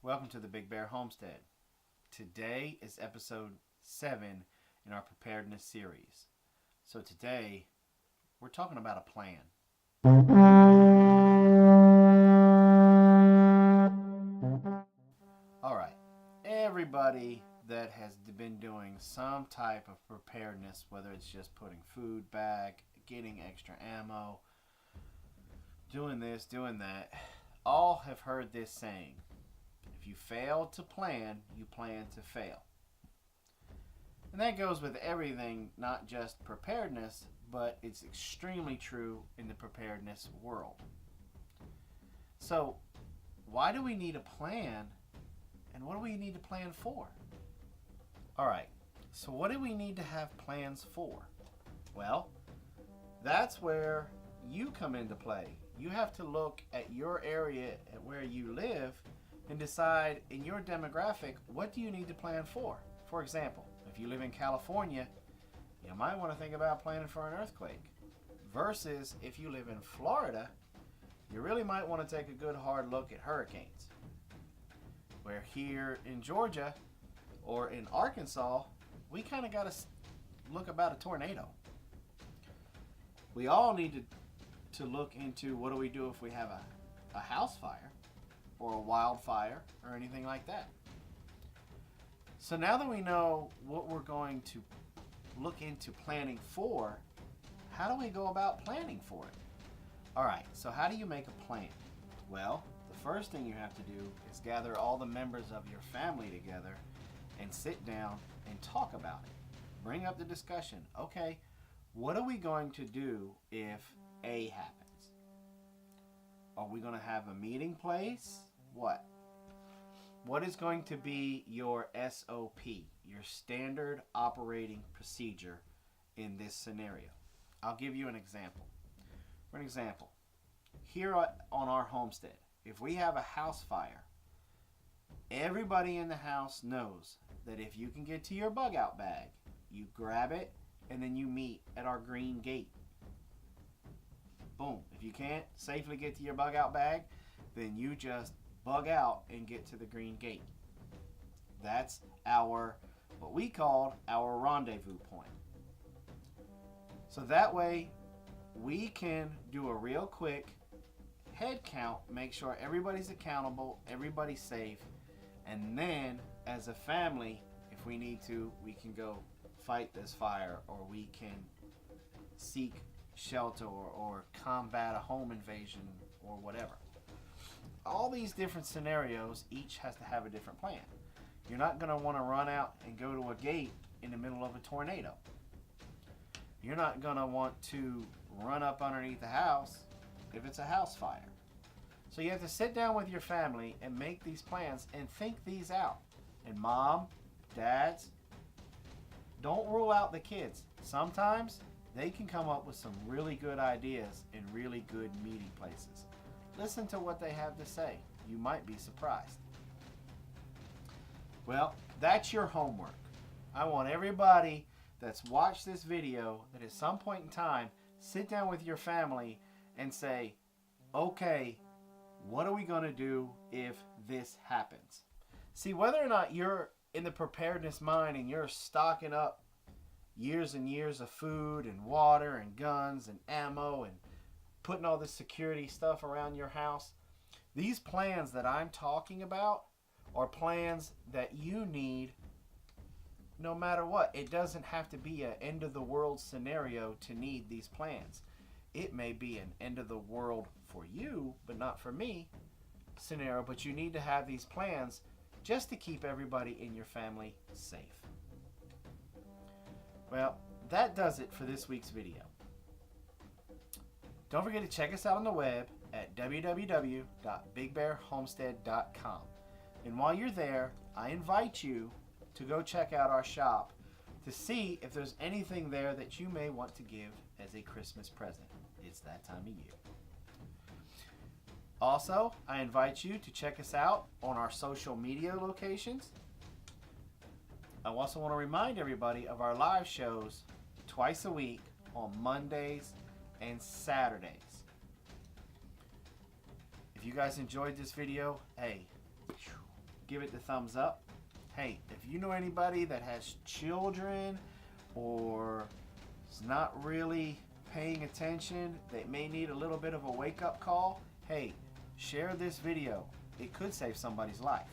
Welcome to the Big Bear Homestead. Today is episode 7 in our preparedness series. So today we're talking about a plan. Alright, everybody that has been doing some type of preparedness, whether it's just putting food back, getting extra ammo, doing this, doing that, all have heard this saying. If you fail to plan, you plan to fail. And that goes with everything, not just preparedness, but it's extremely true in the preparedness world. So, why do we need a plan, and what do we need to plan for? Alright, so what do we need to have plans for? Well, that's where you come into play. You have to look at your area, at where you live, and decide in your demographic, what do you need to plan for? For example, if you live in California, you might want to think about planning for an earthquake. Versus if you live in Florida, you really might want to take a good hard look at hurricanes. Where here in Georgia or in Arkansas, we kind of got to look about a tornado. We all need to look into what do we do if we have a house fire or a wildfire or anything like that. So now that we know what we're going to look into planning for, how do we go about planning for it? Alright, so how do you make a plan? Well, the first thing you have to do is gather all the members of your family together and sit down and talk about it. Bring up the discussion. Okay, what are we going to do if A happens? Are we going to have a meeting place? What is going to be your SOP, your standard operating procedure in this scenario? I'll give you an example. For an example, here on our homestead, if we have a house fire, everybody in the house knows that if you can get to your bug out bag, you grab it and then you meet at our green gate. Boom. If you can't safely get to your bug out bag, then you just bug out and get to the green gate. That's what we called our rendezvous point. So that way we can do a real quick head count, make sure everybody's accountable, everybody's safe, and then as a family, if we need to, we can go fight this fire, or we can seek shelter or combat a home invasion or whatever. All these different scenarios, each has to have a different plan. You're not going to want to run out and go to a gate in the middle of a tornado. You're not going to want to run up underneath the house if it's a house fire. So you have to sit down with your family and make these plans and think these out. And mom, dads, don't rule out the kids. Sometimes they can come up with some really good ideas in really good meeting places. Listen to what they have to say. You might be surprised. Well, that's your homework. I want everybody that's watched this video that at some point in time, sit down with your family and say, okay, what are we going to do if this happens? See, whether or not you're in the preparedness mind and you're stocking up years and years of food and water and guns and ammo and putting all this security stuff around your house, these plans that I'm talking about are plans that you need no matter what. It doesn't have to be an end of the world scenario to need these plans. It may be an end of the world for you, but not for me scenario, but you need to have these plans just to keep everybody in your family safe. Well, that does it for this week's video. Don't forget to check us out on the web at www.bigbearhomestead.com. And while you're there, I invite you to go check out our shop to see if there's anything there that you may want to give as a Christmas present. It's that time of year. Also, I invite you to check us out on our social media locations. I also want to remind everybody of our live shows twice a week on Mondays and Saturdays. If you guys enjoyed this video, hey, give it the thumbs up. Hey, if you know anybody that has children or is not really paying attention, they may need a little bit of a wake-up call, hey, share this video. It could save somebody's life.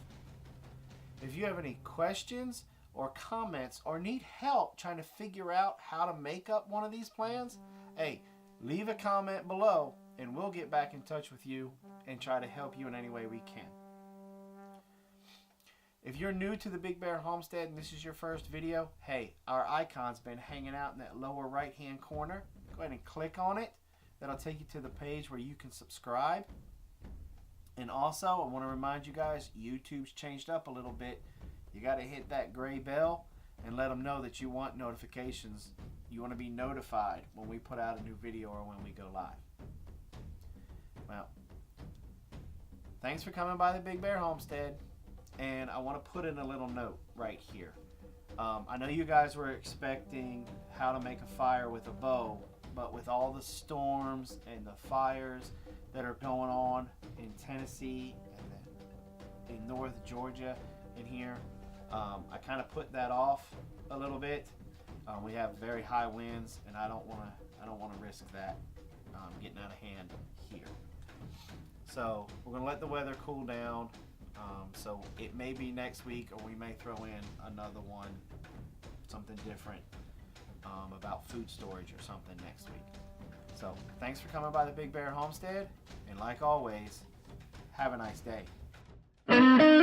If you have any questions or comments or need help trying to figure out how to make up one of these plans, hey, leave a comment below and we'll get back in touch with you and try to help you in any way we can. If you're new to the Big Bear Homestead and this is your first video, hey, our icon's been hanging out in that lower right hand corner. Go ahead and click on it. That'll take you to the page where you can subscribe. And also, I want to remind you guys, YouTube's changed up a little bit. You got to hit that gray bell and let them know that you want notifications. You want to be notified when we put out a new video or when we go live. Well, thanks for coming by the Big Bear Homestead. And I want to put in a little note right here. I know you guys were expecting how to make a fire with a bow, but with all the storms and the fires that are going on in Tennessee and in North Georgia in here, I kind of put that off a little bit. We have very high winds, and I don't want to risk that getting out of hand here. So we're going to let the weather cool down. So it may be next week, or we may throw in another one, something different about food storage or something next week. So thanks for coming by the Big Bear Homestead, and like always, have a nice day.